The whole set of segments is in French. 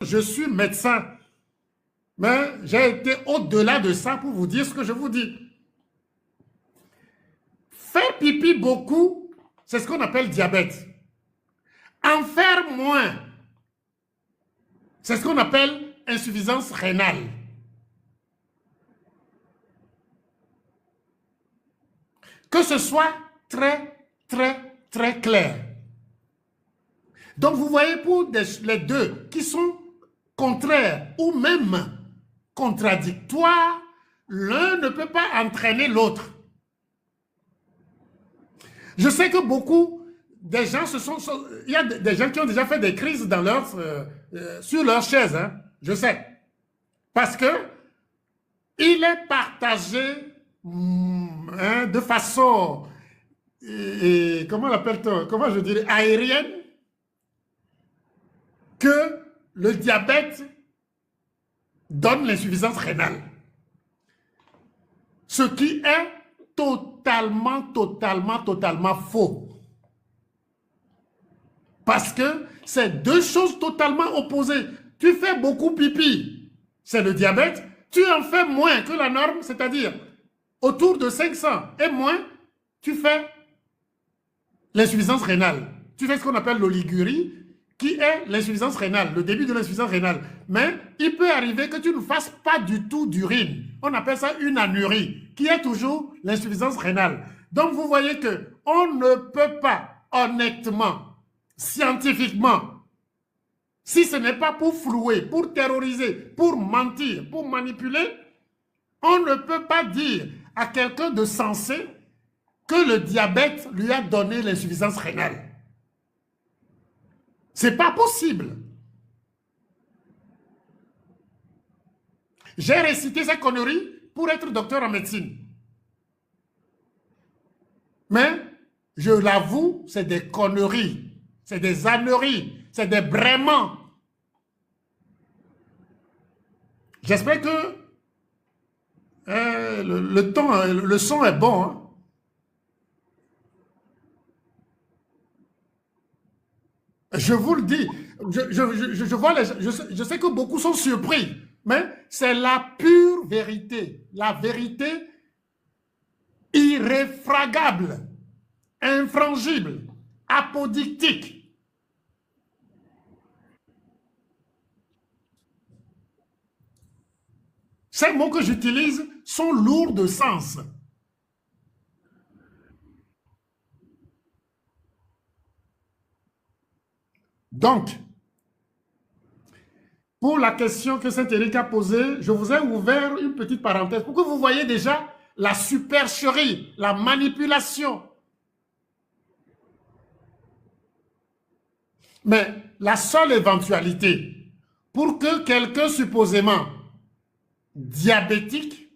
Je suis médecin, mais j'ai été au-delà de ça pour vous dire ce que je vous dis. Faire pipi beaucoup, c'est ce qu'on appelle diabète. En faire moins, c'est ce qu'on appelle insuffisance rénale. Que ce soit très clair. Donc vous voyez, pour les deux qui sont contraires ou même contradictoires, l'un ne peut pas entraîner l'autre. Je sais que beaucoup des gens il y a des gens qui ont déjà fait des crises dans sur leur chaise, hein, je sais. Parce que il est partagé de façon, comment l'appelle-t-on, comment je dirais, aérienne, que le diabète donne l'insuffisance rénale. Ce qui est totalement faux. Parce que c'est deux choses totalement opposées. Tu fais beaucoup pipi, c'est le diabète. Tu en fais moins que la norme, c'est-à-dire autour de 500 et moins, tu fais l'insuffisance rénale. Tu fais ce qu'on appelle l'oligurie, qui est l'insuffisance rénale, le début de l'insuffisance rénale. Mais il peut arriver que tu ne fasses pas du tout d'urine. On appelle ça une anurie, qui est toujours l'insuffisance rénale. Donc vous voyez que on ne peut pas, honnêtement, scientifiquement, si ce n'est pas pour flouer, pour terroriser, pour mentir, pour manipuler, on ne peut pas dire à quelqu'un de sensé que le diabète lui a donné l'insuffisance rénale. C'est pas possible. J'ai récité ces conneries pour être docteur en médecine. Mais, je l'avoue, c'est des conneries, c'est des âneries, c'est des braiements. J'espère que le son est bon. Hein? Je vous le dis, je sais que beaucoup sont surpris, mais c'est la pure vérité, la vérité irréfragable, infrangible, apodictique. Ces mots que j'utilise sont lourds de sens. Donc, pour la question que Saint-Éric a posée, je vous ai ouvert une petite parenthèse pour que vous voyez déjà la supercherie, la manipulation. Mais la seule éventualité pour que quelqu'un supposément diabétique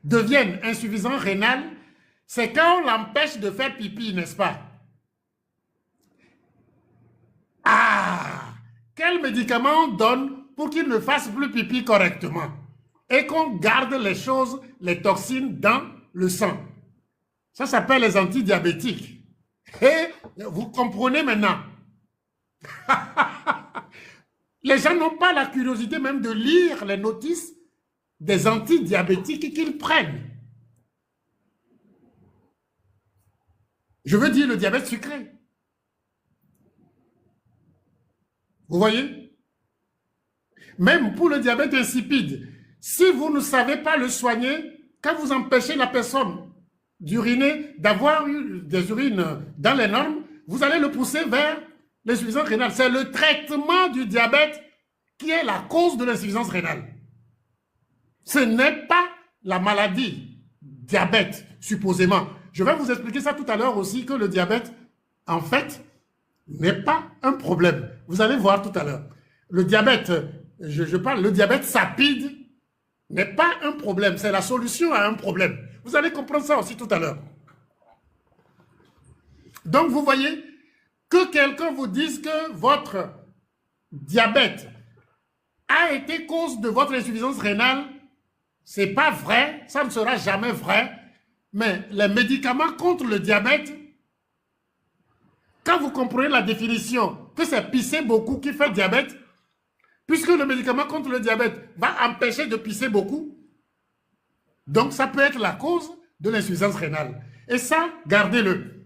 devienne insuffisant rénal, c'est quand on l'empêche de faire pipi, n'est-ce pas? Ah! Quel médicament on donne pour qu'il ne fasse plus pipi correctement et qu'on garde les choses, les toxines dans le sang? Ça s'appelle les antidiabétiques. Et vous comprenez maintenant. Les gens n'ont pas la curiosité même de lire les notices des antidiabétiques qu'ils prennent. Je veux dire le diabète sucré. Vous voyez? Même pour le diabète insipide, si vous ne savez pas le soigner, quand vous empêchez la personne d'uriner, d'avoir des urines dans les normes, vous allez le pousser vers l'insuffisance rénale. C'est le traitement du diabète qui est la cause de l'insuffisance rénale. Ce n'est pas la maladie diabète, supposément. Je vais vous expliquer ça tout à l'heure aussi, que le diabète, en fait, n'est pas un problème. Vous allez voir tout à l'heure. Le diabète, je parle, le diabète sapide n'est pas un problème, c'est la solution à un problème. Vous allez comprendre ça aussi tout à l'heure. Donc vous voyez, que quelqu'un vous dise que votre diabète a été cause de votre insuffisance rénale, c'est pas vrai, ça ne sera jamais vrai, mais les médicaments contre le diabète, quand vous comprenez la définition, que c'est pisser beaucoup qui fait diabète, le médicament contre le diabète va empêcher de pisser beaucoup. Donc, ça peut être la cause de l'insuffisance rénale. Et ça, gardez-le.